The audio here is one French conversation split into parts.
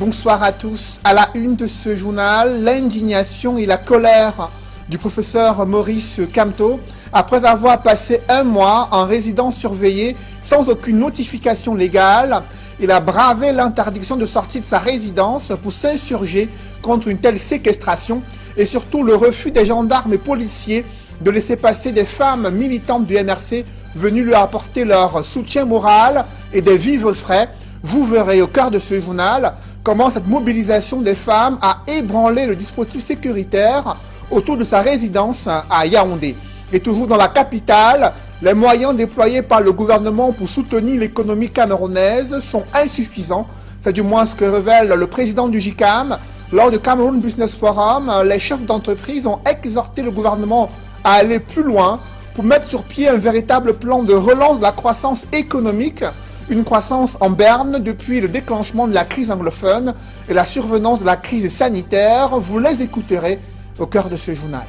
Bonsoir à tous. À la une de ce journal, l'indignation et la colère du professeur Maurice Kamto après avoir passé un mois en résidence surveillée sans aucune notification légale. Il a bravé l'interdiction de sortie de sa résidence pour s'insurger contre une telle séquestration et surtout le refus des gendarmes et policiers de laisser passer des femmes militantes du MRC venues lui apporter leur soutien moral et des vivres frais. Vous verrez au cœur de ce journal comment cette mobilisation des femmes a ébranlé le dispositif sécuritaire autour de sa résidence à Yaoundé. Et toujours dans la capitale, les moyens déployés par le gouvernement pour soutenir l'économie camerounaise sont insuffisants. C'est du moins ce que révèle le président du JICAM. Lors du Cameroun Business Forum, les chefs d'entreprise ont exhorté le gouvernement à aller plus loin pour mettre sur pied un véritable plan de relance de la croissance économique. Une croissance en berne depuis le déclenchement de la crise anglophone et la survenance de la crise sanitaire. Vous les écouterez au cœur de ce journal.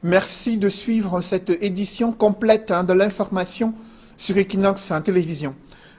Merci de suivre cette édition complète de l'information sur Equinox Télévision.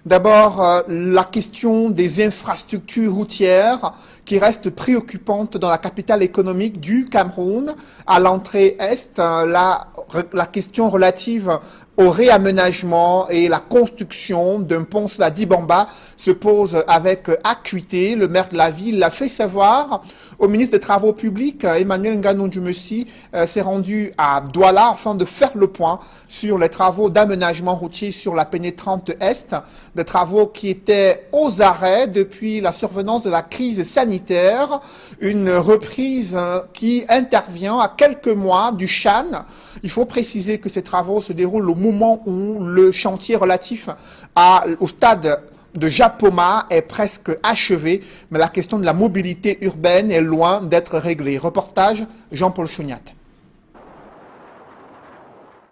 D'abord, la question des infrastructures routières qui reste préoccupante dans la capitale économique du Cameroun. À l'entrée est, la question relative au réaménagement et la construction d'un pont sur la Dibamba se pose avec acuité. Le maire de la ville l'a fait savoir au ministre des Travaux publics. Emmanuel Nganou-Djumessi s'est rendu à Douala afin de faire le point sur les travaux d'aménagement routier sur la pénétrante Est, des travaux qui étaient aux arrêts depuis la survenance de la crise sanitaire, une reprise qui intervient à quelques mois du Chan. Il faut préciser que ces travaux se déroulent au moment où le chantier relatif au stade de Japoma est presque achevé, mais la question de la mobilité urbaine est loin d'être réglée. Reportage Jean-Paul Chouniat.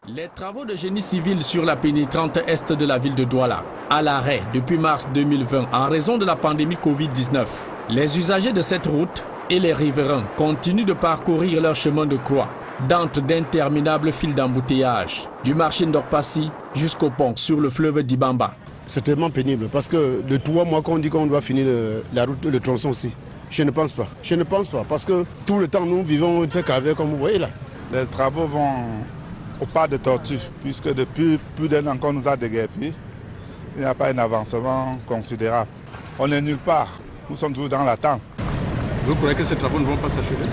Les travaux de génie civil sur la pénétrante est de la ville de Douala, à l'arrêt depuis mars 2020 en raison de la pandémie Covid-19. Les usagers de cette route et les riverains continuent de parcourir leur chemin de croix d'entre d'interminables files d'embouteillage, du marché Ndokpassi jusqu'au pont sur le fleuve Dibamba. C'est tellement pénible parce que de 3 mois qu'on dit qu'on doit finir la route, le tronçon aussi. Je ne pense pas. Je ne pense pas parce que tout le temps nous vivons ce qu'avec comme vous voyez là. Les travaux vont au pas de tortue puisque depuis plus d'un an qu'on nous a déguerpis, il n'y a pas un avancement considérable. On n'est nulle part. Nous sommes toujours dans l'attente. Vous croyez que ces travaux ne vont pas s'achever?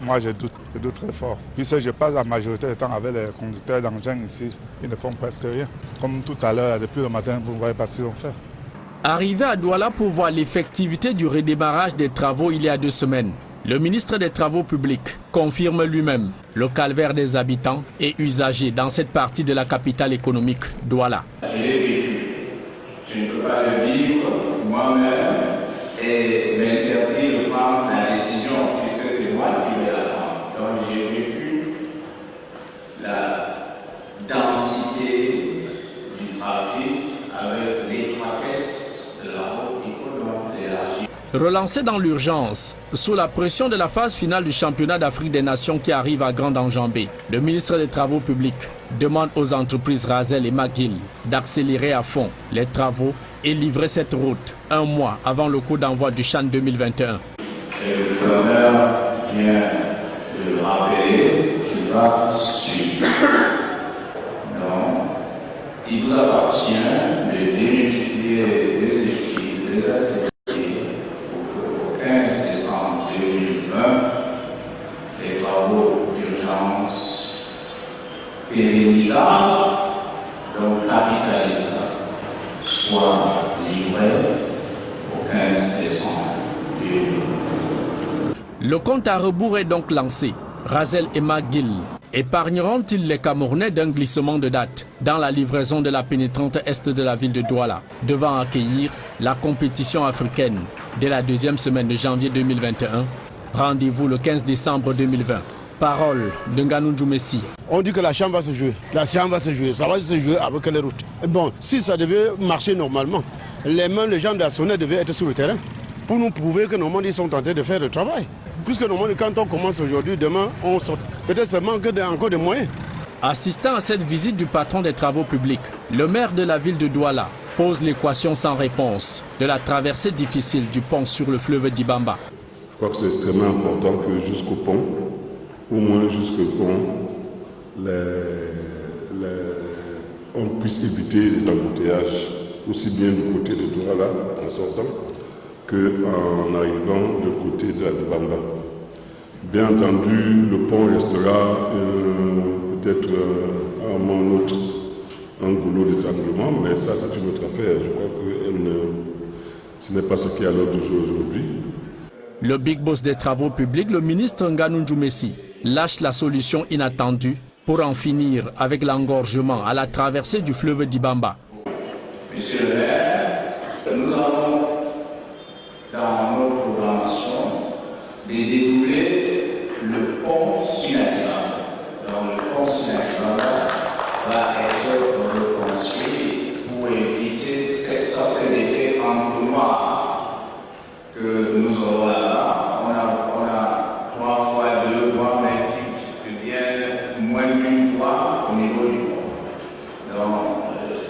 Moi je doute très fort. Puisque je passe la majorité du temps avec les conducteurs d'engins ici, ils ne font presque rien. Comme tout à l'heure, depuis le matin, vous ne voyez pas ce qu'ils ont fait. Arrivé à Douala pour voir l'effectivité du redémarrage des travaux il y a 2 semaines, le ministre des Travaux publics confirme lui-même le calvaire des habitants et usagers dans cette partie de la capitale économique, Douala. Je l'ai vécu. Je ne peux pas le vivre moi-même et m'interdire de prendre la décision puisque c'est moi qui vais la prendre. Donc j'ai vécu la densité du trafic avec l'étroitesse de la route. Il faut donc l'élargir. Relancé dans l'urgence, sous la pression de la phase finale du championnat d'Afrique des Nations qui arrive à grande enjambée, le ministre des Travaux publics demande aux entreprises Razel et McGill d'accélérer à fond les travaux et livrer cette route 1 mois avant le coup d'envoi du Chan 2021. Le gouverneur vient de le rappeler qu'il va suivre. Donc, il vous appartient de démultiplier les équipes, les ateliers pour qu'au 15 décembre 2020, les travaux d'urgence pérennisables, donc capitalisables, soient livrés au 15 décembre 2020. Le compte à rebours est donc lancé. Razel et McGill épargneront-ils les Camerounais d'un glissement de date dans la livraison de la pénétrante est de la ville de Douala, devant accueillir la compétition africaine dès la 2e semaine de janvier 2021? Rendez-vous le 15 décembre 2020. Parole de Nganou-Djumessi. On dit que la chambre va se jouer. La chambre va se jouer. Ça va se jouer avec les routes. Bon, si ça devait marcher normalement, les gens de la SONET devaient être sur le terrain pour nous prouver que normalement ils sont en train de faire le travail. Puisque normalement, quand on commence aujourd'hui, demain, on sort. Peut-être seulement encore des moyens. Assistant à cette visite du patron des travaux publics, le maire de la ville de Douala pose l'équation sans réponse de la traversée difficile du pont sur le fleuve d'Ibamba. Je crois que c'est extrêmement important que jusqu'au pont, au moins jusqu'au pont, on puisse éviter les embouteillages, aussi bien du côté de Douala en sortant qu'en arrivant du côté de la Dibamba. Bien entendu, le pont restera peut-être à un moment ou l'autre un goulot d'étranglement, mais ça c'est une autre affaire. Je crois que ce n'est pas ce qui est à l'ordre du jour aujourd'hui. Le big boss des travaux publics, le ministre Nganou Djoumessi, lâche la solution inattendue pour en finir avec l'engorgement à la traversée du fleuve d'Ibamba. Monsieur le maire, nous avons dans notre programmation de dédoubler le pont Sunakibamba. Donc le pont Sunakibamba va être reconstruit pour éviter cette sorte d'effet entonnoir que nous aurons là-bas. On a 3 fois 2 voies, mais qui deviennent moins d'une fois au niveau du pont. Donc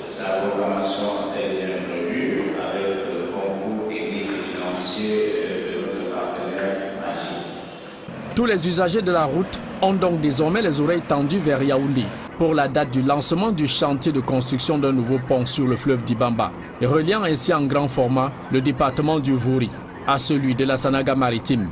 sa programmation est bien prévue avec le concours technique et financier de notre partenaire Magic. Tous les usagers de la route ont donc désormais les oreilles tendues vers Yaoundé pour la date du lancement du chantier de construction d'un nouveau pont sur le fleuve d'Ibamba, reliant ainsi en grand format le département du Vouri à celui de la Sanaga maritime.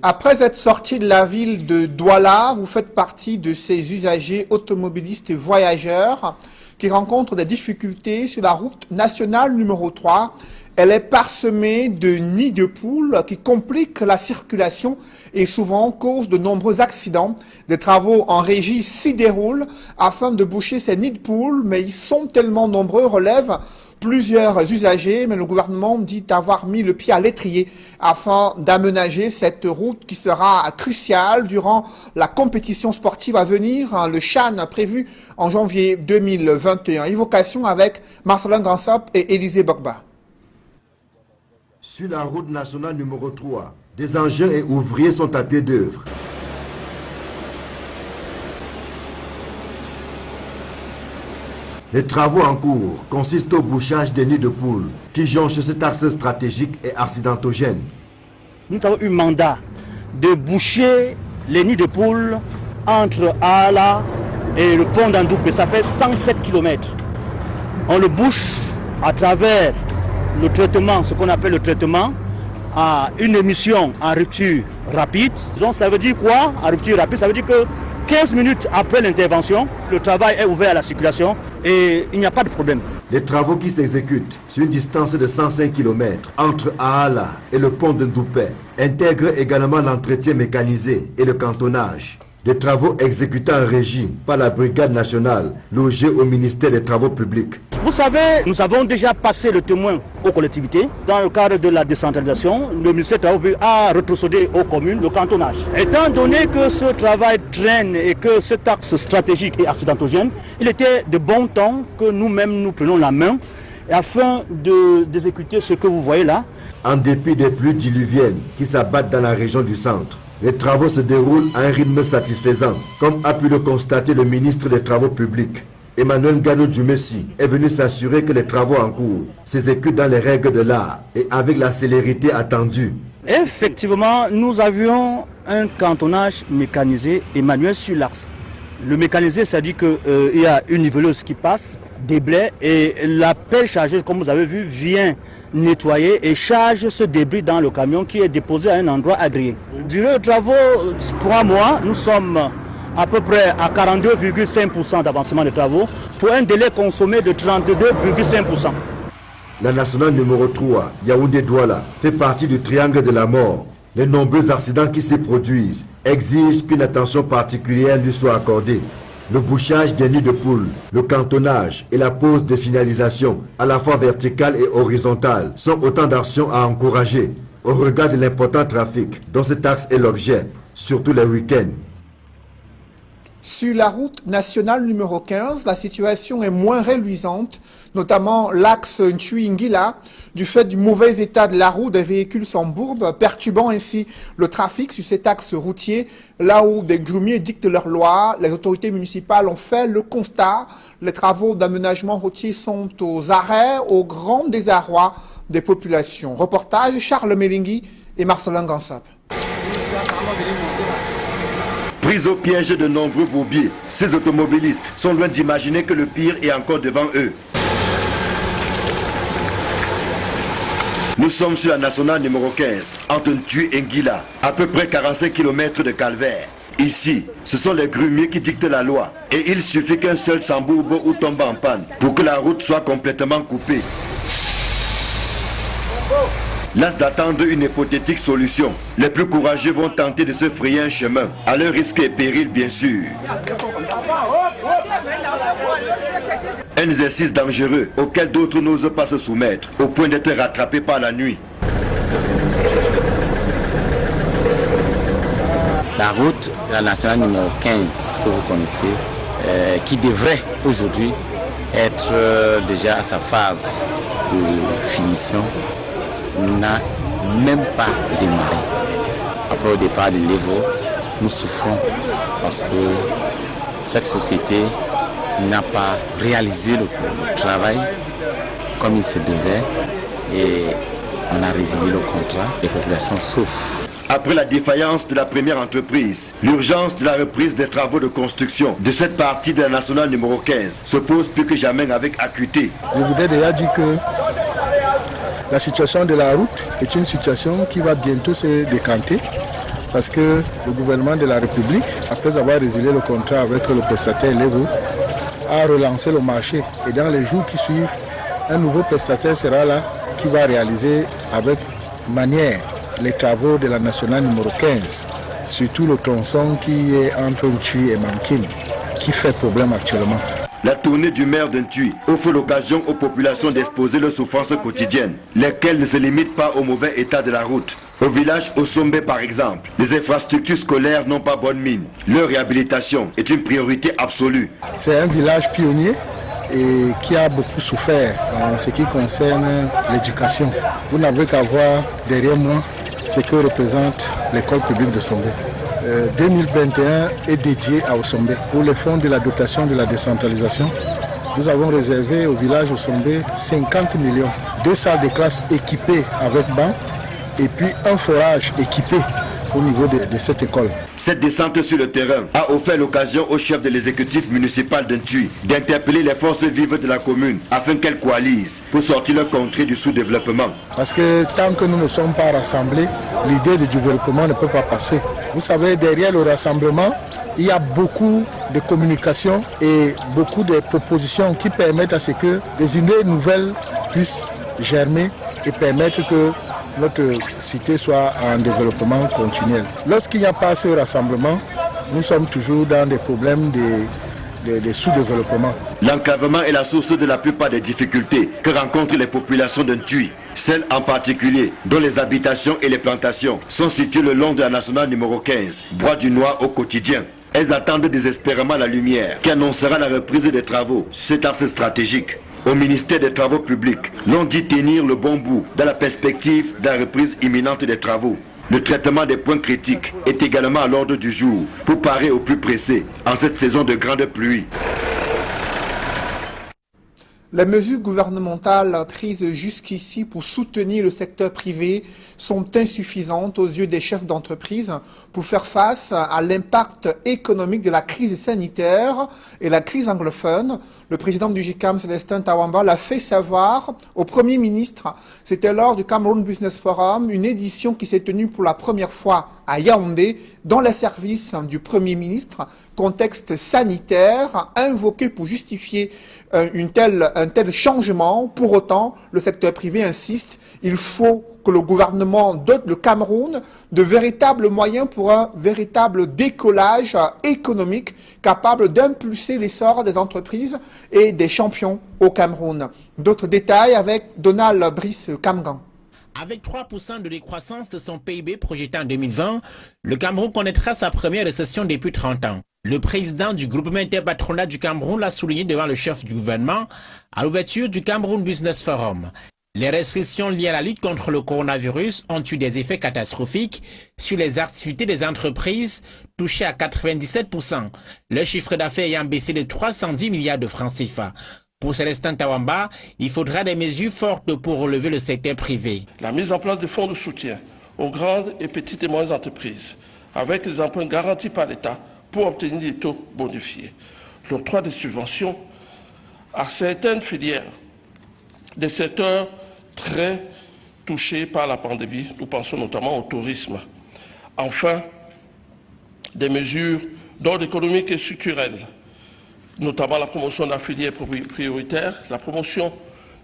Après être sorti de la ville de Douala, vous faites partie de ces usagers automobilistes et voyageurs qui rencontrent des difficultés sur la route nationale numéro 3. Elle est parsemée de nids de poules qui compliquent la circulation et souvent causent de nombreux accidents. Des travaux en régie s'y déroulent afin de boucher ces nids de poules, mais ils sont tellement nombreux, relèvent plusieurs usagers, mais le gouvernement dit avoir mis le pied à l'étrier afin d'aménager cette route qui sera cruciale durant la compétition sportive à venir, le CHAN prévu en janvier 2021. Évocation avec Marcelin Gransop et Élisée Bogba. Sur la route nationale numéro 3, des engins et ouvriers sont à pied d'œuvre. Les travaux en cours consistent au bouchage des nids de poules qui jonchent cet axe stratégique et accidentogène. Nous avons eu mandat de boucher les nids de poules entre Ala et le pont d'Andoupé. Ça fait 107 km. On le bouche à travers le traitement, ce qu'on appelle le traitement, à une émission en rupture rapide. Donc ça veut dire quoi en rupture rapide? Ça veut dire que 15 minutes après l'intervention, le travail est ouvert à la circulation et il n'y a pas de problème. Les travaux qui s'exécutent sur une distance de 105 km entre Aala et le pont de Ndoupé intègrent également l'entretien mécanisé et le cantonnage. Des travaux exécutés en régie par la Brigade nationale logée au ministère des Travaux publics. Vous savez, nous avons déjà passé le témoin aux collectivités. Dans le cadre de la décentralisation, le ministère des Travaux publics a retrocédé aux communes le cantonnage. Étant donné que ce travail traîne et que cet axe stratégique est accidentogène, il était de bon temps que nous-mêmes nous prenions la main afin d'exécuter ce que vous voyez là. En dépit des pluies diluviennes qui s'abattent dans la région du centre, les travaux se déroulent à un rythme satisfaisant, comme a pu le constater le ministre des Travaux publics. Emmanuel Nganou Djoumessi est venu s'assurer que les travaux en cours s'exécutent dans les règles de l'art et avec la célérité attendue. Effectivement, nous avions un cantonnage mécanisé et manuel sur l'axe. Le mécanisé, ça dit qu'il y a une niveleuse qui passe, des blés, et la pelle chargeuse, comme vous avez vu, vient nettoyer et charge ce débris dans le camion qui est déposé à un endroit agréé. Durant les travaux, 3 mois, nous sommes à peu près à 42,5% d'avancement des travaux pour un délai consommé de 32,5%. La nationale numéro 3, Yaoundé-Douala, fait partie du triangle de la mort. Les nombreux accidents qui s'y produisent exigent qu'une attention particulière lui soit accordée. Le bouchage des nids de poules, le cantonnage et la pose de signalisation, à la fois verticale et horizontale, sont autant d'actions à encourager au regard de l'important trafic dont cet axe est l'objet, surtout les week-ends. Sur la route nationale numéro 15, la situation est moins reluisante, notamment l'axe Ntui-Ngila, du fait du mauvais état de la route, des véhicules s'embourbent, perturbant ainsi le trafic sur cet axe routier, là où des grumiers dictent leurs lois. Les autorités municipales ont fait le constat. Les travaux d'aménagement routier sont aux arrêts, au grand désarroi des populations. Reportage Charles Melingui et Marcelin Gansop. Pris au piège de nombreux bourbiers, ces automobilistes sont loin d'imaginer que le pire est encore devant eux. Nous sommes sur la nationale numéro 15, entre Ntui et Ngila, à peu près 45 km de calvaire. Ici, ce sont les grumiers qui dictent la loi. Et il suffit qu'un seul s'embourbe ou tombe en panne pour que la route soit complètement coupée. Las d'attendre une hypothétique solution. Les plus courageux vont tenter de se frayer un chemin, à leur risque et péril bien sûr. Un exercice dangereux auquel d'autres n'osent pas se soumettre, au point d'être rattrapés par la nuit. La route de la nationale numéro 15 que vous connaissez, qui devrait aujourd'hui être déjà à sa phase de finition, n'a même pas démarré. Après le départ de l'Evo, nous souffrons parce que cette société n'a pas réalisé le travail comme il se devait et on a résilié le contrat. Les populations souffrent. Après la défaillance de la première entreprise, l'urgence de la reprise des travaux de construction de cette partie de la nationale numéro 15 se pose plus que jamais avec acuité. Je voudrais déjà dire que la situation de la route est une situation qui va bientôt se décanter parce que le gouvernement de la République, après avoir résilié le contrat avec le prestataire Levo, a relancé le marché. Et dans les jours qui suivent, un nouveau prestataire sera là qui va réaliser avec manière les travaux de la nationale numéro 15, surtout le tronçon qui est entre Ntui et Mankin, qui fait problème actuellement. La tournée du maire de Ntui offre l'occasion aux populations d'exposer leurs souffrances quotidiennes, lesquelles ne se limitent pas au mauvais état de la route. Au village Osombe par exemple, les infrastructures scolaires n'ont pas bonne mine. Leur réhabilitation est une priorité absolue. C'est un village pionnier et qui a beaucoup souffert en ce qui concerne l'éducation. Vous n'avez qu'à voir derrière moi ce que représente l'école publique de Sombe. 2021 est dédié à Osombe. Pour les fonds de la dotation de la décentralisation, nous avons réservé au village Osombe 50 millions. 2 salles de classe équipées avec bancs et puis un forage équipé au niveau de cette école. Cette descente sur le terrain a offert l'occasion au chef de l'exécutif municipal de Ntui d'interpeller les forces vives de la commune afin qu'elles coalisent pour sortir leur contrée du sous-développement. Parce que tant que nous ne sommes pas rassemblés, l'idée du développement ne peut pas passer. Vous savez, derrière le rassemblement, il y a beaucoup de communication et beaucoup de propositions qui permettent à ce que des idées nouvelles puissent germer et permettre que notre cité soit en développement continuel. Lorsqu'il n'y a pas ce rassemblement, nous sommes toujours dans des problèmes de sous-développement. L'enclavement est la source de la plupart des difficultés que rencontrent les populations de Ntui. Celles en particulier dont les habitations et les plantations sont situées le long de la nationale numéro 15, Bois du Noir au quotidien. Elles attendent désespérément la lumière qui annoncera la reprise des travaux sur cet axe stratégique. Au ministère des Travaux publics, l'on dit tenir le bon bout dans la perspective de la reprise imminente des travaux. Le traitement des points critiques est également à l'ordre du jour pour parer au plus pressé en cette saison de grande pluie. Les mesures gouvernementales prises jusqu'ici pour soutenir le secteur privé sont insuffisantes aux yeux des chefs d'entreprise pour faire face à l'impact économique de la crise sanitaire et la crise anglophone. Le président du GICAM, Célestin Tawamba, l'a fait savoir au Premier ministre. C'était lors du Cameroon Business Forum, une édition qui s'est tenue pour la première fois à Yaoundé, dans les services du Premier ministre, contexte sanitaire invoqué pour justifier un tel changement. Pour autant, le secteur privé insiste, il faut que le gouvernement dote le Cameroun de véritables moyens pour un véritable décollage économique capable d'impulser l'essor des entreprises et des champions au Cameroun. D'autres détails avec Donald Brice Kamgan. Avec 3% de décroissance de son PIB projeté en 2020, le Cameroun connaîtra sa première récession depuis 30 ans. Le président du groupement interpatronal du Cameroun l'a souligné devant le chef du gouvernement à l'ouverture du Cameroun Business Forum. Les restrictions liées à la lutte contre le coronavirus ont eu des effets catastrophiques sur les activités des entreprises, touchées à 97%, le chiffre d'affaires ayant baissé de 310 milliards de francs CFA. Pour Célestin Tawamba, il faudra des mesures fortes pour relever le secteur privé. La mise en place de fonds de soutien aux grandes et petites et moyennes entreprises, avec les emprunts garantis par l'État pour obtenir des taux bonifiés. L'octroi des subventions à certaines filières, des secteurs très touchés par la pandémie, nous pensons notamment au tourisme. Enfin, des mesures d'ordre économique et structurel, notamment la promotion de la filière prioritaire, la promotion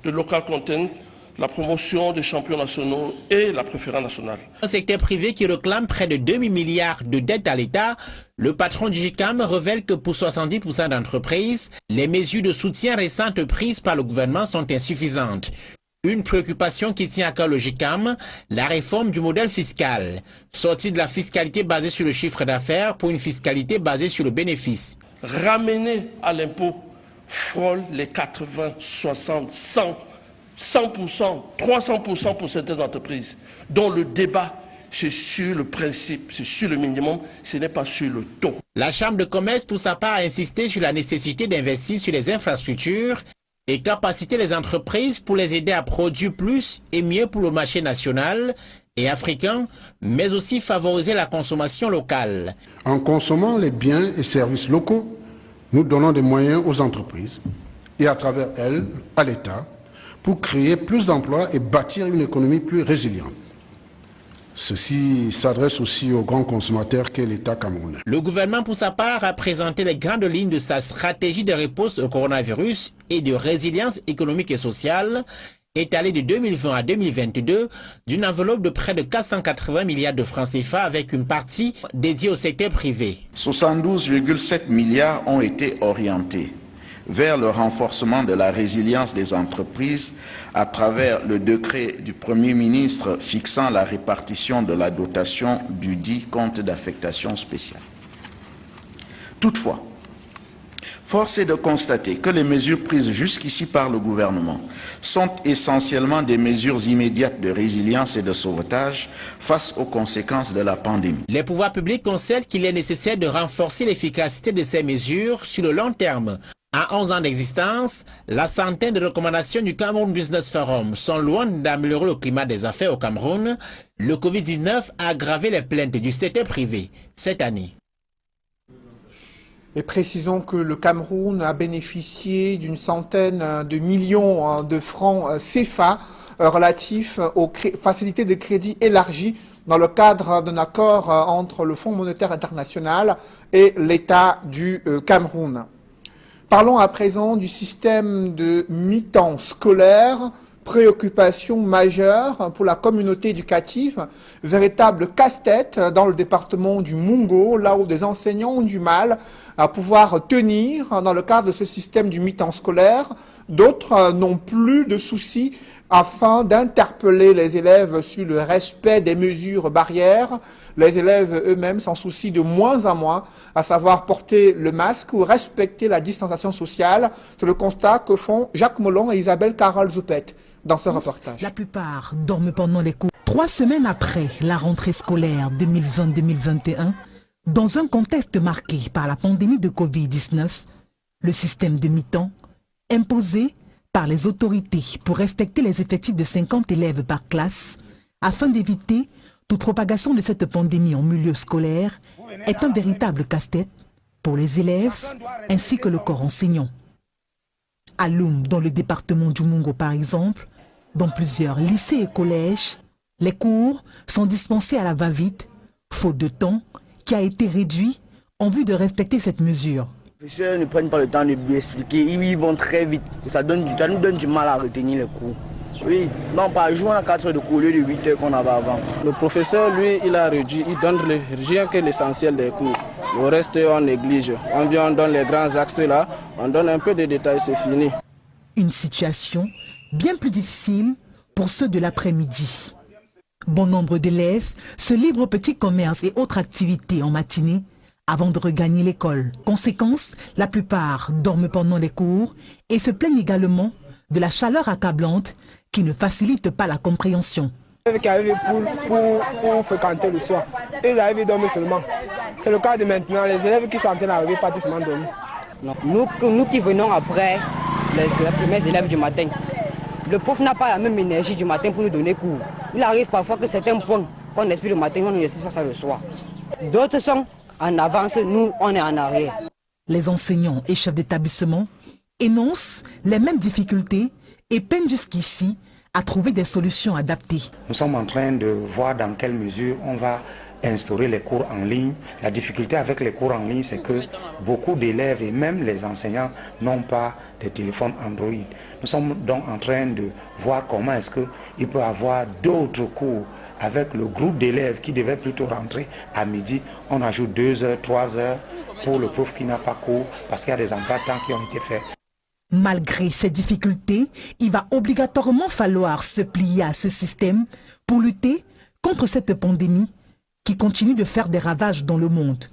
de local content, la promotion des champions nationaux et la préférence nationale. Un secteur privé qui réclame près de 2 000 milliards de dettes à l'État, le patron du GICAM révèle que pour 70% d'entreprises, les mesures de soutien récentes prises par le gouvernement sont insuffisantes. Une préoccupation qui tient à cœur le GICAM, la réforme du modèle fiscal, sortie de la fiscalité basée sur le chiffre d'affaires pour une fiscalité basée sur le bénéfice. Ramener à l'impôt frôle les 80, 60, 100%, 300% pour certaines entreprises, dont le débat, c'est sur le principe, c'est sur le minimum, ce n'est pas sur le taux. La Chambre de commerce, pour sa part, a insisté sur la nécessité d'investir sur les infrastructures et capaciter les entreprises pour les aider à produire plus et mieux pour le marché national et africain, mais aussi favoriser la consommation locale. En consommant les biens et services locaux, nous donnons des moyens aux entreprises et à travers elles, à l'État, pour créer plus d'emplois et bâtir une économie plus résiliente. Ceci s'adresse aussi aux grands consommateurs qu'est l'État camerounais. Le gouvernement, pour sa part, a présenté les grandes lignes de sa stratégie de réponse au coronavirus et de résilience économique et sociale, étalée de 2020 à 2022, d'une enveloppe de près de 480 milliards de francs CFA avec une partie dédiée au secteur privé. 72,7 milliards ont été orientés vers le renforcement de la résilience des entreprises à travers le décret du Premier ministre fixant la répartition de la dotation du dit compte d'affectation spéciale. Toutefois, force est de constater que les mesures prises jusqu'ici par le gouvernement sont essentiellement des mesures immédiates de résilience et de sauvetage face aux conséquences de la pandémie. Les pouvoirs publics considèrent qu'il est nécessaire de renforcer l'efficacité de ces mesures sur le long terme. À 11 ans d'existence, la centaine de recommandations du Cameroun Business Forum sont loin d'améliorer le climat des affaires au Cameroun. Le Covid-19 a aggravé les plaintes du secteur privé cette année. Et précisons que le Cameroun a bénéficié d'une centaine de millions de francs CFA relatifs aux facilités de crédit élargies dans le cadre d'un accord entre le Fonds monétaire international et l'État du Cameroun. Parlons à présent du système de mi-temps scolaire, préoccupation majeure pour la communauté éducative, véritable casse-tête dans le département du Mungo, là où des enseignants ont du mal à pouvoir tenir dans le cadre de ce système du mi-temps scolaire. D'autres n'ont plus de soucis afin d'interpeller les élèves sur le respect des mesures barrières. Les élèves eux-mêmes s'en soucient de moins en moins, à savoir porter le masque ou respecter la distanciation sociale. C'est le constat que font Jacques Molon et Isabelle Carole Zoupette dans ce reportage. La plupart dorment pendant les cours. 3 semaines après la rentrée scolaire 2020-2021, dans un contexte marqué par la pandémie de Covid-19, le système de mi-temps, imposé par les autorités pour respecter les effectifs de 50 élèves par classe, afin d'éviter toute propagation de cette pandémie en milieu scolaire, est un véritable casse-tête pour les élèves ainsi que le corps enseignant. À Loum, dans le département du Mungo par exemple, dans plusieurs lycées et collèges, les cours sont dispensés à la va-vite, faute de temps, qui a été réduit en vue de respecter cette mesure. Les professeurs ne prennent pas le temps de bien expliquer, ils vont très vite, ça nous donne du mal à retenir les cours. Oui, non, par jour, on a 4 heures de cours au lieu de 8 heures qu'on avait avant. Le professeur, lui, il a réduit, il donne rien que l'essentiel des cours. Le reste, on néglige. On donne les grands axes là, on donne un peu de détails, c'est fini. Une situation bien plus difficile pour ceux de l'après-midi. Bon nombre d'élèves se livrent au petit commerce et autres activités en matinée avant de regagner l'école. Conséquence, la plupart dorment pendant les cours et se plaignent également de la chaleur accablante qui ne facilite pas la compréhension. Les élèves qui arrivent pour fréquenter le soir, ils arrivent et dorment seulement. C'est le cas de maintenant, les élèves qui sont en train d'arriver pas seulement dormir. Nous qui venons après les premiers élèves du matin, le prof n'a pas la même énergie du matin pour nous donner cours. Il arrive parfois que certains points qu'on explique le matin, on ne explique pas ça le soir. D'autres sont en avance, nous on est en arrière. Les enseignants et chefs d'établissement énoncent les mêmes difficultés et peinent jusqu'ici à trouver des solutions adaptées. Nous sommes en train de voir dans quelle mesure on va instaurer les cours en ligne. La difficulté avec les cours en ligne, c'est que beaucoup d'élèves et même les enseignants n'ont pas de téléphone Android. Nous sommes donc en train de voir comment est-ce qu'il peut y avoir d'autres cours avec le groupe d'élèves qui devait plutôt rentrer à midi. On ajoute 2 heures, 3 heures pour le prof qui n'a pas cours parce qu'il y a des emplois de temps qui ont été faits. Malgré ces difficultés, il va obligatoirement falloir se plier à ce système pour lutter contre cette pandémie qui continue de faire des ravages dans le monde.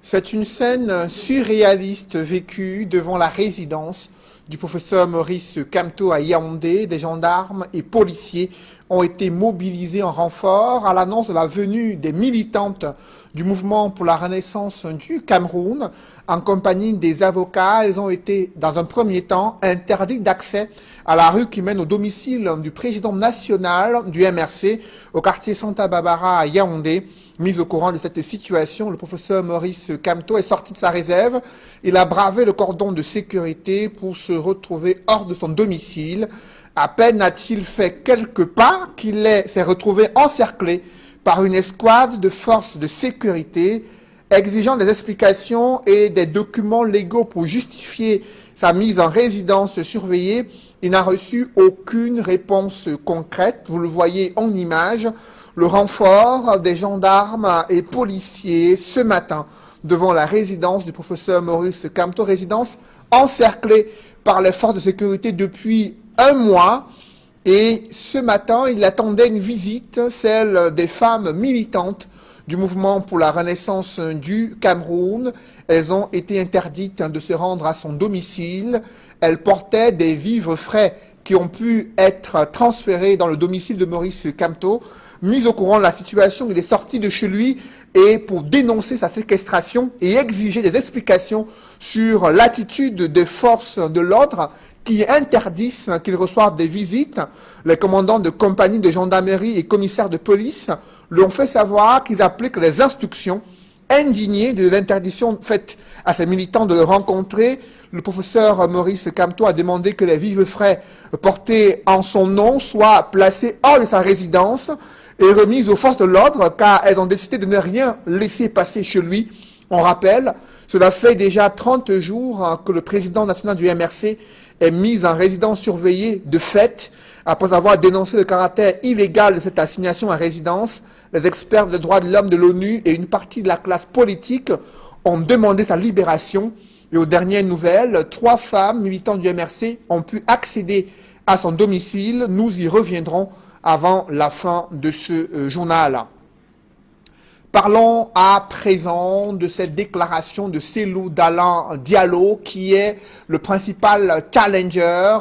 C'est une scène surréaliste vécue devant la résidence du professeur Maurice Kamto à Yaoundé. Des gendarmes et policiers ont été mobilisés en renfort à l'annonce de la venue des militantes du mouvement pour la renaissance du Cameroun. En compagnie des avocats, elles ont été, dans un premier temps, interdites d'accès à la rue qui mène au domicile du président national du MRC au quartier Santa Barbara à Yaoundé. Mis au courant de cette situation, le professeur Maurice Kamto est sorti de sa réserve. Il a bravé le cordon de sécurité pour se retrouver hors de son domicile. À peine a-t-il fait quelques pas qu'il s'est retrouvé encerclé par une escouade de forces de sécurité exigeant des explications et des documents légaux pour justifier sa mise en résidence surveillée. Il n'a reçu aucune réponse concrète. Vous le voyez en image. Le renfort des gendarmes et policiers ce matin devant la résidence du professeur Maurice Kamto, résidence encerclée par les forces de sécurité depuis un mois. Et ce matin, il attendait une visite, celle des femmes militantes du mouvement pour la renaissance du Cameroun. Elles ont été interdites de se rendre à son domicile. Elles portaient des vivres frais qui ont pu être transférés dans le domicile de Maurice Kamto. Mis au courant de la situation, il est sorti de chez lui et pour dénoncer sa séquestration et exiger des explications sur l'attitude des forces de l'ordre qui interdisent qu'il reçoive des visites. Les commandants de compagnie de gendarmerie et commissaires de police lui ont fait savoir qu'ils appliquent les instructions. Indigné de l'interdiction faite à ses militants de le rencontrer, le professeur Maurice Kamto a demandé que les vivres frais portés en son nom soient placés hors de sa résidence et remis aux forces de l'ordre car elles ont décidé de ne rien laisser passer chez lui. On rappelle, cela fait déjà 30 jours que le président national du MRC est mis en résidence surveillée de fait. Après avoir dénoncé le caractère illégal de cette assignation à résidence, les experts des droits de l'homme de l'ONU et une partie de la classe politique ont demandé sa libération. Et aux dernières nouvelles, 3 femmes militantes du MRC ont pu accéder à son domicile. Nous y reviendrons avant la fin de ce journal. Parlons à présent de cette déclaration de Cellou Dalein Diallo, qui est le principal challenger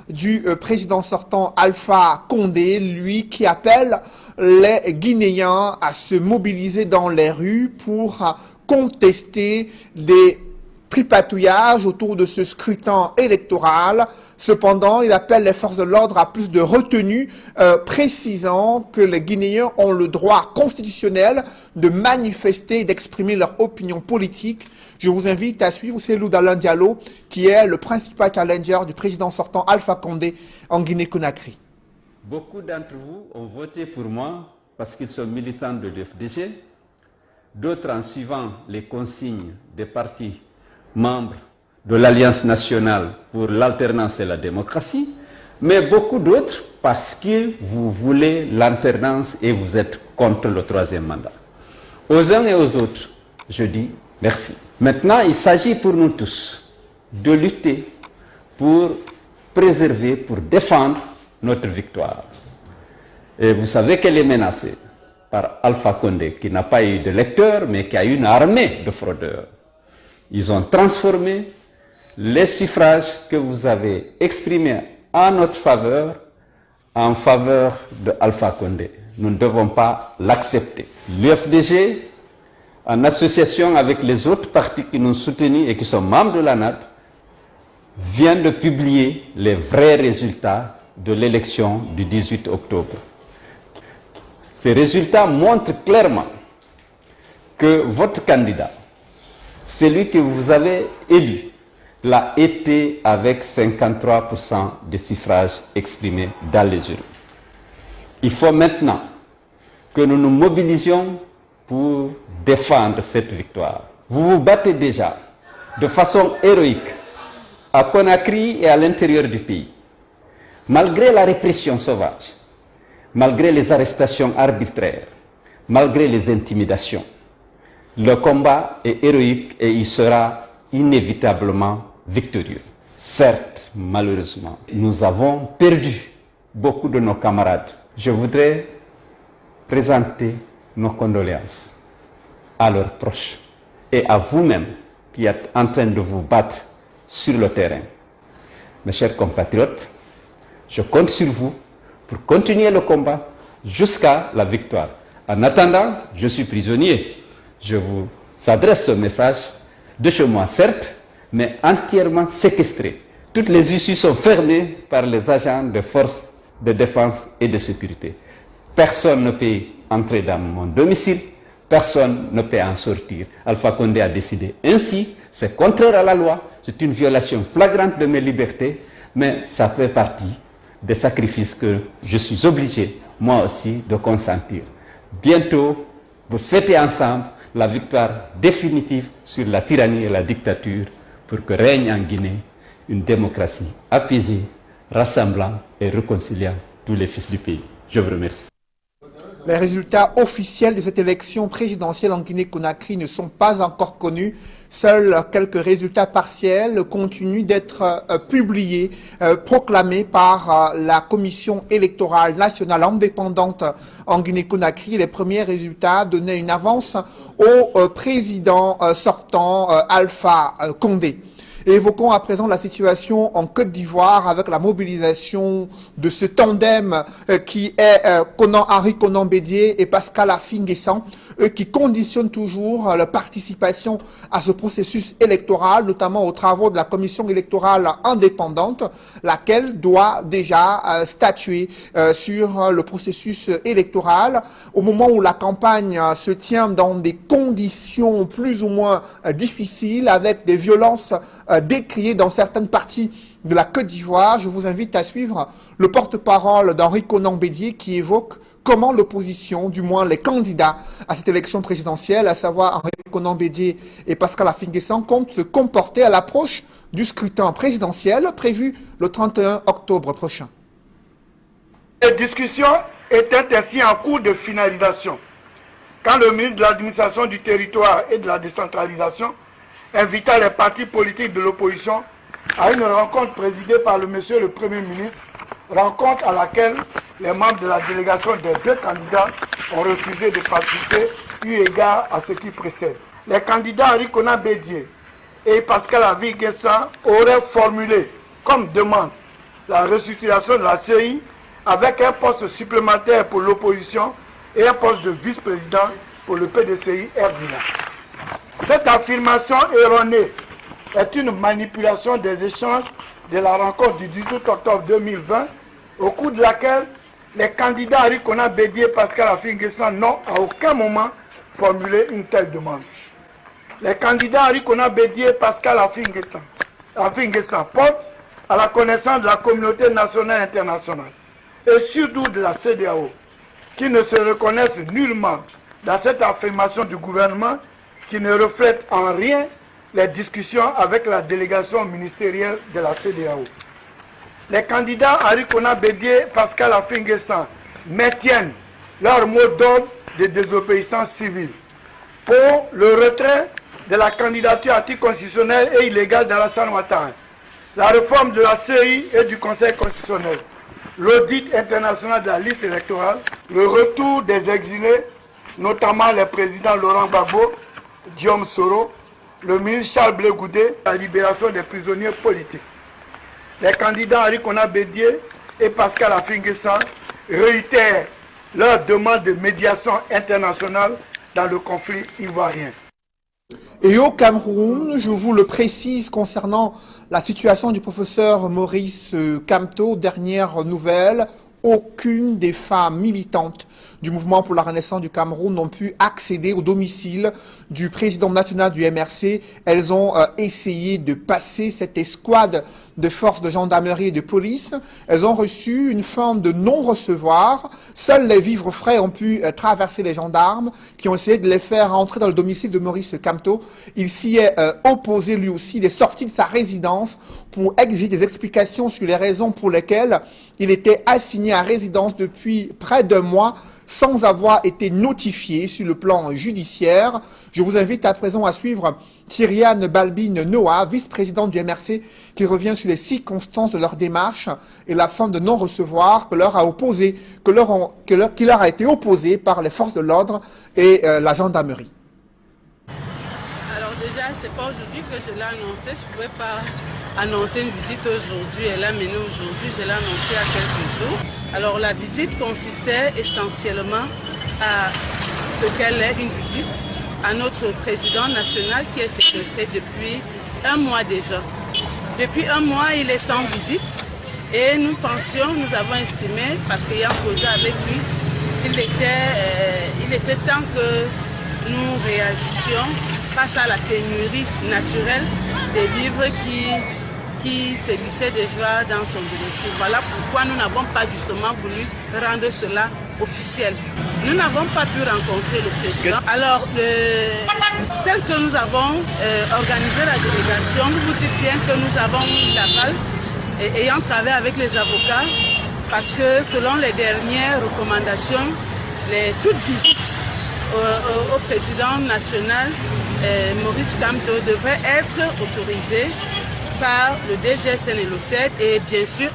du président sortant Alpha Condé, lui qui appelle les Guinéens à se mobiliser dans les rues pour contester les tripatouillage autour de ce scrutin électoral. Cependant, il appelle les forces de l'ordre à plus de retenue, précisant que les Guinéens ont le droit constitutionnel de manifester et d'exprimer leur opinion politique. Je vous invite à suivre Cellou Dalein Diallo, qui est le principal challenger du président sortant Alpha Condé en Guinée-Conakry. Beaucoup d'entre vous ont voté pour moi parce qu'ils sont militants de l'FDG, d'autres en suivant les consignes des partis membres de l'Alliance nationale pour l'alternance et la démocratie, mais beaucoup d'autres parce que vous voulez l'alternance et vous êtes contre le 3e mandat. Aux uns et aux autres, je dis merci. Maintenant, il s'agit pour nous tous de lutter pour préserver, pour défendre notre victoire. Et vous savez qu'elle est menacée par Alpha Condé, qui n'a pas eu de lecteurs, mais qui a une armée de fraudeurs. Ils ont transformé les suffrages que vous avez exprimés en notre faveur en faveur de Alpha Condé. Nous ne devons pas l'accepter. L'UFDG, en association avec les autres partis qui nous soutenus et qui sont membres de l'ANAD, vient de publier les vrais résultats de l'élection du 18 octobre. Ces résultats montrent clairement que votre candidat, celui que vous avez élu, l'a été avec 53% des suffrages exprimés dans les urnes. Il faut maintenant que nous nous mobilisions pour défendre cette victoire. Vous vous battez déjà de façon héroïque à Conakry et à l'intérieur du pays. Malgré la répression sauvage, malgré les arrestations arbitraires, malgré les intimidations, le combat est héroïque et il sera inévitablement victorieux. Certes, malheureusement, nous avons perdu beaucoup de nos camarades. Je voudrais présenter nos condoléances à leurs proches et à vous-même qui êtes en train de vous battre sur le terrain. Mes chers compatriotes, je compte sur vous pour continuer le combat jusqu'à la victoire. En attendant, je suis prisonnier. Je vous adresse ce message de chez moi, certes, mais entièrement séquestré. Toutes les issues sont fermées par les agents de forces de défense et de sécurité. Personne ne peut entrer dans mon domicile, personne ne peut en sortir. Alpha Condé a décidé ainsi, c'est contraire à la loi, c'est une violation flagrante de mes libertés, mais ça fait partie des sacrifices que je suis obligé, moi aussi, de consentir. Bientôt, vous fêtez ensemble la victoire définitive sur la tyrannie et la dictature pour que règne en Guinée une démocratie apaisée, rassemblant et réconciliant tous les fils du pays. Je vous remercie. Les résultats officiels de cette élection présidentielle en Guinée-Conakry ne sont pas encore connus. Seuls quelques résultats partiels continuent d'être publiés, proclamés par la Commission électorale nationale indépendante en Guinée-Conakry. Les premiers résultats donnaient une avance au président sortant Alpha Condé. Évoquons à présent la situation en Côte d'Ivoire avec la mobilisation de ce tandem qui est Henri Konan Bédié et Pascal Affi-N'Guessan, qui conditionnent toujours la participation à ce processus électoral, notamment aux travaux de la commission électorale indépendante, laquelle doit déjà statuer sur le processus électoral au moment où la campagne se tient dans des conditions plus ou moins difficiles, avec des violences décriées dans certaines parties de la Côte d'Ivoire. Je vous invite à suivre le porte-parole d'Henri Konan Bédié qui évoque comment l'opposition, du moins les candidats à cette élection présidentielle, à savoir Henri Konan Bédié et Pascal Affi-N'Guessan, comptent se comporter à l'approche du scrutin présidentiel prévu le 31 octobre prochain. Les discussions étaient ainsi en cours de finalisation quand le ministre de l'Administration du Territoire et de la Décentralisation invita les partis politiques de l'opposition à une rencontre présidée par monsieur le Premier ministre, rencontre à laquelle les membres de la délégation des deux candidats ont refusé de participer eu égard à ce qui précède. Les candidats Henri Konan Bédié et Pascal Affi-N'Guessan auraient formulé comme demande la restructuration de la CEI avec un poste supplémentaire pour l'opposition et un poste de vice-président pour le PDCI Erdina. Cette affirmation erronée est une manipulation des échanges de la rencontre du 18 octobre 2020, au cours de laquelle les candidats Henri Konan Bédié et Pascal Affi-N'Guessan n'ont à aucun moment formulé une telle demande. Les candidats Henri Konan Bédié et Pascal Affi-N'Guessan portent à la connaissance de la communauté nationale et internationale, et surtout de la CEDEAO, qui ne se reconnaissent nullement dans cette affirmation du gouvernement qui ne reflète en rien les discussions avec la délégation ministérielle de la CEDEAO. Les candidats Henri Konan Bédié et Pascal Affi-N'Guessan maintiennent leur mot d'ordre de désobéissance civile pour le retrait de la candidature anticonstitutionnelle et illégale d'Alassane Ouattara, la réforme de la CEI et du Conseil constitutionnel, l'audit international de la liste électorale, le retour des exilés notamment les présidents Laurent Gbagbo, Guillaume Soro, le ministre Charles Blé Goudé, la libération des prisonniers politiques. Les candidats Henri Konan Bédié et Pascal Affi-N'Guessan réitèrent leur demande de médiation internationale dans le conflit ivoirien. Et au Cameroun, je vous le précise concernant la situation du professeur Maurice Kamto, dernière nouvelle, aucune des femmes militantes du mouvement pour la renaissance du Cameroun n'ont pu accéder au domicile du président national du MRC. Elles ont essayé de passer cette escouade de forces de gendarmerie et de police. Elles ont reçu une forme de non-recevoir. Seuls les vivres frais ont pu traverser les gendarmes qui ont essayé de les faire entrer dans le domicile de Maurice Kamto. Il s'y est opposé lui aussi. Il est sorti de sa résidence pour exiger des explications sur les raisons pour lesquelles il était assigné à résidence depuis près d'un mois sans avoir été notifié sur le plan judiciaire. Je vous invite à présent à suivre Thiriane Balbine Noah, vice-présidente du MRC, qui revient sur les circonstances de leur démarche et la fin de non-recevoir qui leur a été opposée par les forces de l'ordre et la gendarmerie. Alors déjà, c'est pas aujourd'hui que je l'ai annoncé, je ne pouvais pas annoncer une visite aujourd'hui, elle a mené aujourd'hui, je l'ai annoncé il y a quelques jours. Alors la visite consistait essentiellement à ce qu'elle est une visite à notre président national qui est séquestré depuis un mois déjà. Depuis un mois, il est sans visite et nous avons estimé, parce qu'ayant causé avec lui, il était temps que nous réagissions face à la pénurie naturelle des vivres qui sévissait déjà dans son domicile. Voilà pourquoi nous n'avons pas justement voulu rendre cela officiel. Nous n'avons pas pu rencontrer le président. Alors, tel que nous avons organisé la délégation, vous dites bien que nous avons eu l'aval, ayant travaillé avec les avocats, parce que selon les dernières recommandations, toute visite au président national, Maurice Kamto, devrait être autorisée par le DGSN et l'OCED et bien sûr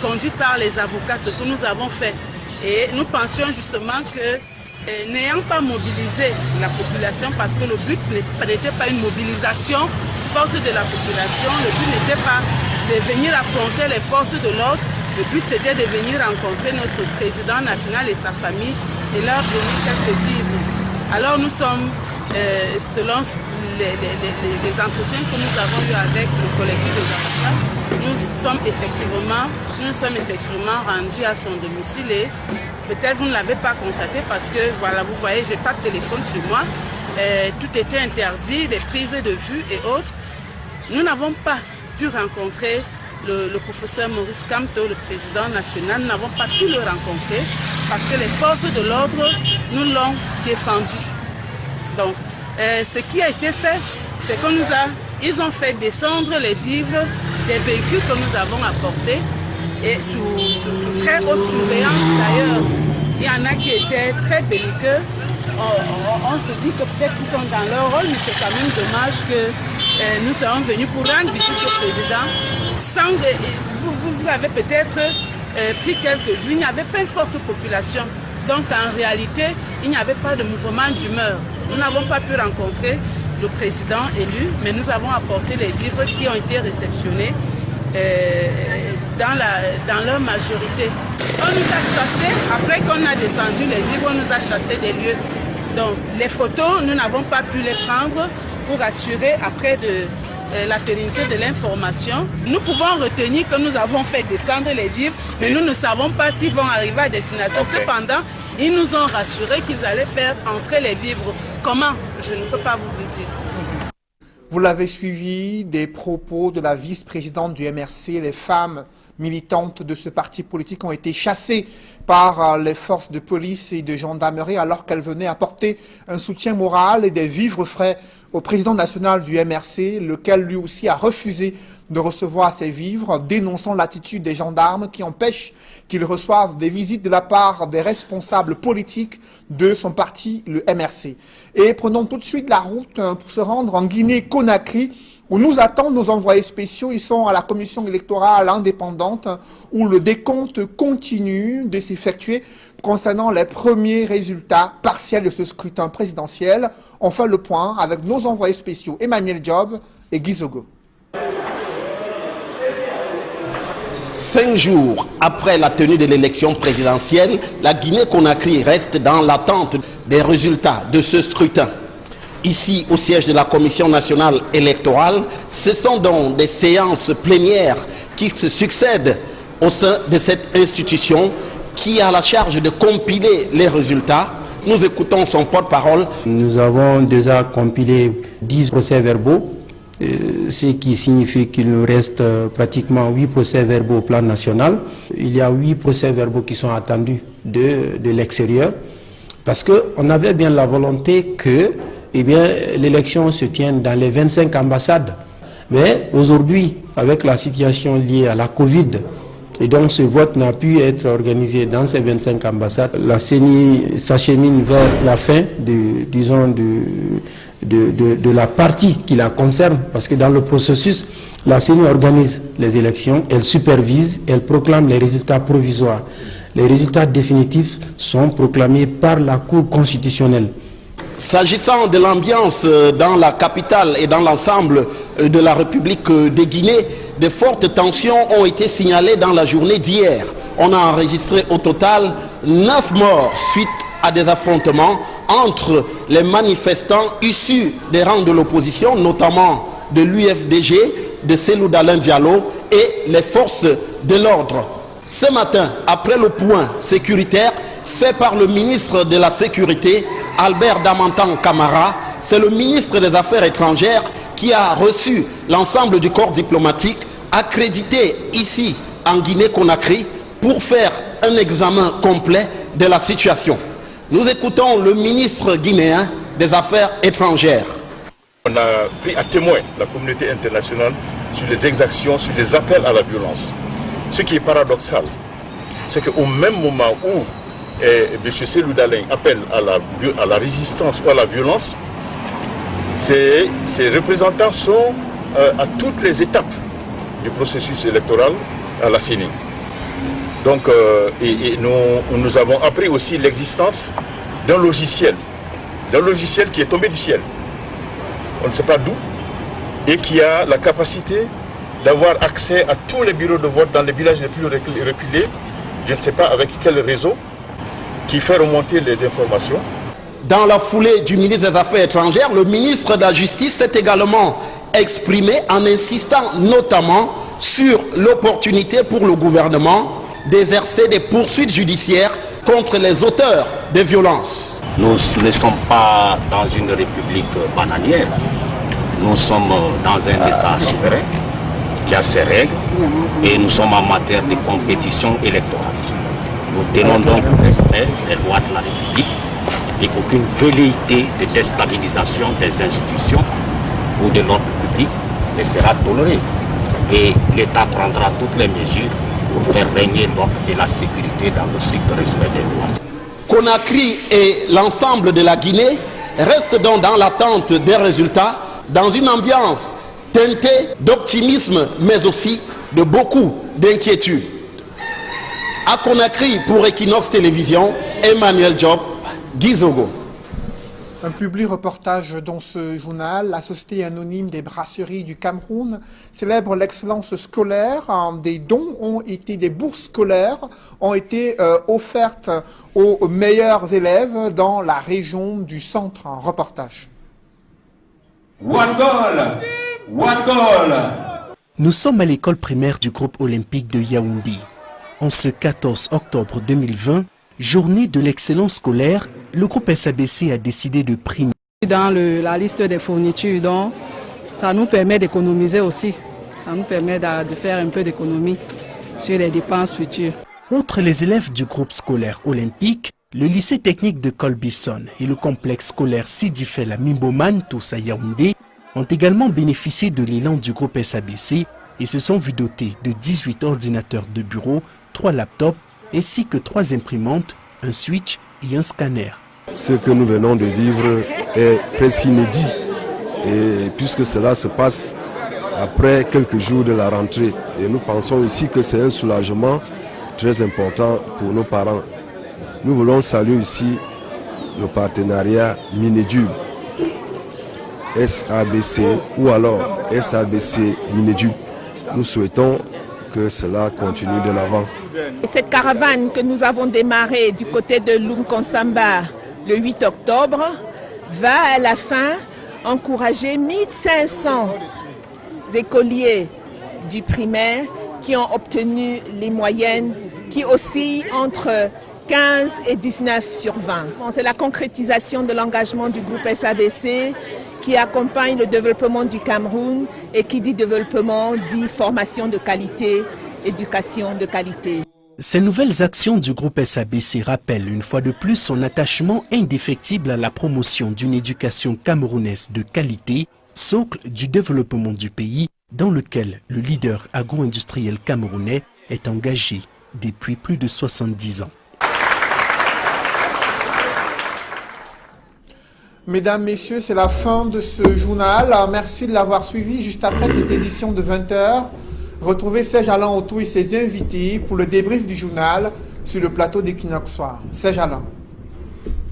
conduite par les avocats, ce que nous avons fait. Et nous pensions justement que n'ayant pas mobilisé la population, parce que le but n'était pas une mobilisation forte de la population, le but n'était pas de venir affronter les forces de l'ordre, le but c'était de venir rencontrer notre président national et sa famille et leur donner quelques vivres. Alors nous sommes, selon les entretiens que nous avons eus avec le collectif des avocats, nous sommes effectivement rendus à son domicile et peut-être vous ne l'avez pas constaté parce que voilà, vous voyez, je n'ai pas de téléphone sur moi, tout était interdit, les prises de vue et autres. Nous n'avons pas pu rencontrer le professeur Maurice Kamto, le président national, nous n'avons pas pu le rencontrer parce que les forces de l'ordre nous l'ont défendu. Donc, ce qui a été fait, c'est qu'ils ont fait descendre les vivres des véhicules que nous avons apportés et sous très haute surveillance d'ailleurs. Il y en a qui étaient très belliqueux. On se dit que peut-être qu'ils sont dans leur rôle, mais c'est quand même dommage que nous sommes venus pour rendre visite au président. Vous avez peut-être pris quelques vues, il n'y avait pas une forte population. Donc en réalité, il n'y avait pas de mouvement d'humeur. Nous n'avons pas pu rencontrer le président élu, mais nous avons apporté les vivres qui ont été réceptionnés dans leur majorité. On nous a chassés, après qu'on a descendu les vivres, on nous a chassés des lieux. Donc les photos, nous n'avons pas pu les prendre pour assurer après la pérennité de l'information. Nous pouvons retenir que nous avons fait descendre les vivres, mais nous ne savons pas s'ils vont arriver à destination. Okay. Cependant, ils nous ont rassuré qu'ils allaient faire entrer les vivres. Comment? Je ne peux pas vous le dire. Vous l'avez suivi, des propos de la vice-présidente du MRC, les femmes militantes de ce parti politique ont été chassées par les forces de police et de gendarmerie alors qu'elles venaient apporter un soutien moral et des vivres frais au président national du MRC, lequel lui aussi a refusé de recevoir ces vivres, dénonçant l'attitude des gendarmes qui empêchent qu'ils reçoivent des visites de la part des responsables politiques de son parti, le MRC. Et prenons tout de suite la route pour se rendre en Guinée-Conakry, où nous attendent nos envoyés spéciaux. Ils sont à la commission électorale indépendante, où le décompte continue de s'effectuer concernant les premiers résultats partiels de ce scrutin présidentiel. On fait le point avec nos envoyés spéciaux Emmanuel Job et Guy Zogo. 5 jours après la tenue de l'élection présidentielle, la Guinée-Conakry reste dans l'attente des résultats de ce scrutin. Ici, au siège de la Commission nationale électorale, ce sont donc des séances plénières qui se succèdent au sein de cette institution qui a la charge de compiler les résultats. Nous écoutons son porte-parole. Nous avons déjà compilé 10 procès-verbaux, ce qui signifie qu'il nous reste pratiquement 8 procès-verbaux au plan national. Il y a 8 procès-verbaux qui sont attendus de l'extérieur, parce qu'on avait bien la volonté que l'élection se tienne dans les 25 ambassades. Mais aujourd'hui, avec la situation liée à la Covid, et donc ce vote n'a pu être organisé dans ces 25 ambassades, la CENI s'achemine vers la fin de la partie qui la concerne, parce que dans le processus, la CENI organise les élections, elle supervise, elle proclame les résultats provisoires. Les résultats définitifs sont proclamés par la Cour constitutionnelle. S'agissant de l'ambiance dans la capitale et dans l'ensemble de la République de Guinée, de fortes tensions ont été signalées dans la journée d'hier. On a enregistré au total 9 morts suite à des affrontements entre les manifestants issus des rangs de l'opposition, notamment de l'UFDG, de Cellou Dalein Diallo et les forces de l'ordre. Ce matin, après le point sécuritaire fait par le ministre de la Sécurité, Albert Damantan Camara, c'est le ministre des Affaires étrangères qui a reçu l'ensemble du corps diplomatique accrédité ici en Guinée-Conakry pour faire un examen complet de la situation. Nous écoutons le ministre guinéen des Affaires étrangères. On a pris à témoin la communauté internationale sur les exactions, sur les appels à la violence. Ce qui est paradoxal, c'est qu'au même moment où M. Cellou Dalein appelle à la résistance ou à la violence, ses représentants sont à toutes les étapes du processus électoral à la CENI. Donc, nous avons appris aussi l'existence d'un logiciel qui est tombé du ciel. On ne sait pas d'où, et qui a la capacité d'avoir accès à tous les bureaux de vote dans les villages les plus reculés, je ne sais pas avec quel réseau, qui fait remonter les informations. Dans la foulée du ministre des Affaires étrangères, le ministre de la Justice s'est également exprimé en insistant notamment sur l'opportunité pour le gouvernement d'exercer des poursuites judiciaires contre les auteurs des violences. Nous ne sommes pas dans une république bananière. Nous sommes dans un État souverain qui a ses règles et nous sommes en matière de compétition électorale. Nous tenons donc au respect des lois de la République et aucune velléité de déstabilisation des institutions ou de l'ordre public ne sera tolérée. Et l'État prendra toutes les mesures pour faire régner l'ordre et la sécurité dans le strict respect des lois. Conakry et l'ensemble de la Guinée restent donc dans l'attente des résultats, dans une ambiance teintée d'optimisme, mais aussi de beaucoup d'inquiétude. À Conakry, pour Equinox Télévision, Emmanuel Job, Guy Zogo. Un public reportage dans ce journal. La Société anonyme des brasseries du Cameroun célèbre l'excellence scolaire. Des dons des bourses scolaires ont été offertes aux meilleurs élèves dans la région du centre. Un reportage. One goal! One goal! Nous sommes à l'école primaire du groupe olympique de Yaoundé. En ce 14 octobre 2020, journée de l'excellence scolaire, le groupe SABC a décidé de primer. Dans la liste des fournitures, donc, ça nous permet d'économiser aussi. Ça nous permet de faire un peu d'économie sur les dépenses futures. Outre les élèves du groupe scolaire olympique, le lycée technique de Colbison et le complexe scolaire Sidi Fella Mimboman, tous à Yaoundé, ont également bénéficié de l'élan du groupe SABC et se sont vus dotés de 18 ordinateurs de bureau, 3 laptops, ainsi que 3 imprimantes, un switch et un scanner. Ce que nous venons de vivre est presque inédit, et puisque cela se passe après quelques jours de la rentrée. Et nous pensons ici que c'est un soulagement très important pour nos parents. Nous voulons saluer ici le partenariat Minédub, SABC ou alors SABC Minédub. Nous souhaitons que cela continue de l'avant. Cette caravane que nous avons démarrée du côté de Lumkonsamba le 8 octobre va à la fin encourager 1500 écoliers du primaire qui ont obtenu les moyennes qui oscillent entre 15 et 19 sur 20. C'est la concrétisation de l'engagement du groupe SABC qui accompagne le développement du Cameroun et qui dit développement dit formation de qualité, éducation de qualité. Ces nouvelles actions du groupe SABC rappellent une fois de plus son attachement indéfectible à la promotion d'une éducation camerounaise de qualité, socle du développement du pays dans lequel le leader agro-industriel camerounais est engagé depuis plus de 70 ans. Mesdames, Messieurs, c'est la fin de ce journal. Alors, merci de l'avoir suivi. Juste après cette édition de 20h, retrouvez Serge Alain Autou et ses invités pour le débrief du journal sur le plateau d'Equinox Soir. Serge Alain.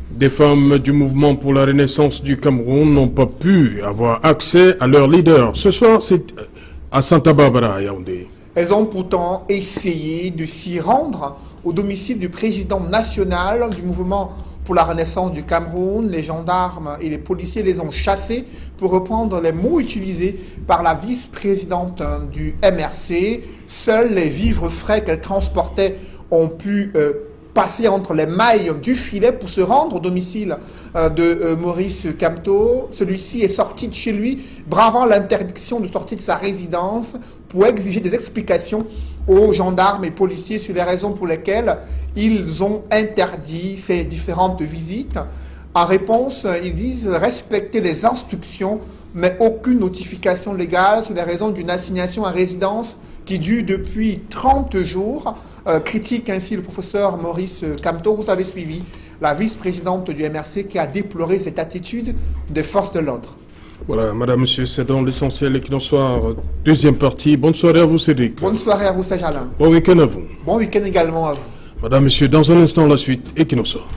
Des femmes du mouvement pour la renaissance du Cameroun n'ont pas pu avoir accès à leur leader. Ce soir, c'est à Santa Barbara, à Yaoundé. Elles ont pourtant essayé de s'y rendre au domicile du président national du mouvement pour la renaissance du Cameroun. Les gendarmes et les policiers les ont chassés, pour reprendre les mots utilisés par la vice-présidente du MRC. Seuls les vivres frais qu'elle transportait ont pu passer entre les mailles du filet pour se rendre au domicile de Maurice Kamto. Celui-ci est sorti de chez lui, bravant l'interdiction de sortie de sa résidence pour exiger des explications aux gendarmes et policiers sur les raisons pour lesquelles ils ont interdit ces différentes visites. En réponse, ils disent respecter les instructions, mais aucune notification légale sur les raisons d'une assignation à résidence qui dure depuis 30 jours. Critique ainsi le professeur Maurice Kamto. Vous avez suivi la vice-présidente du MRC qui a déploré cette attitude des forces de l'ordre. Voilà, madame, monsieur, c'est dans l'essentiel Equinox Soir, deuxième partie. Bonne soirée à vous, Cédric. Bonne soirée à vous, Serge Alain. Bon week-end à vous. Bon week-end également à vous. Madame, monsieur, dans un instant, la suite, Equinox Soir.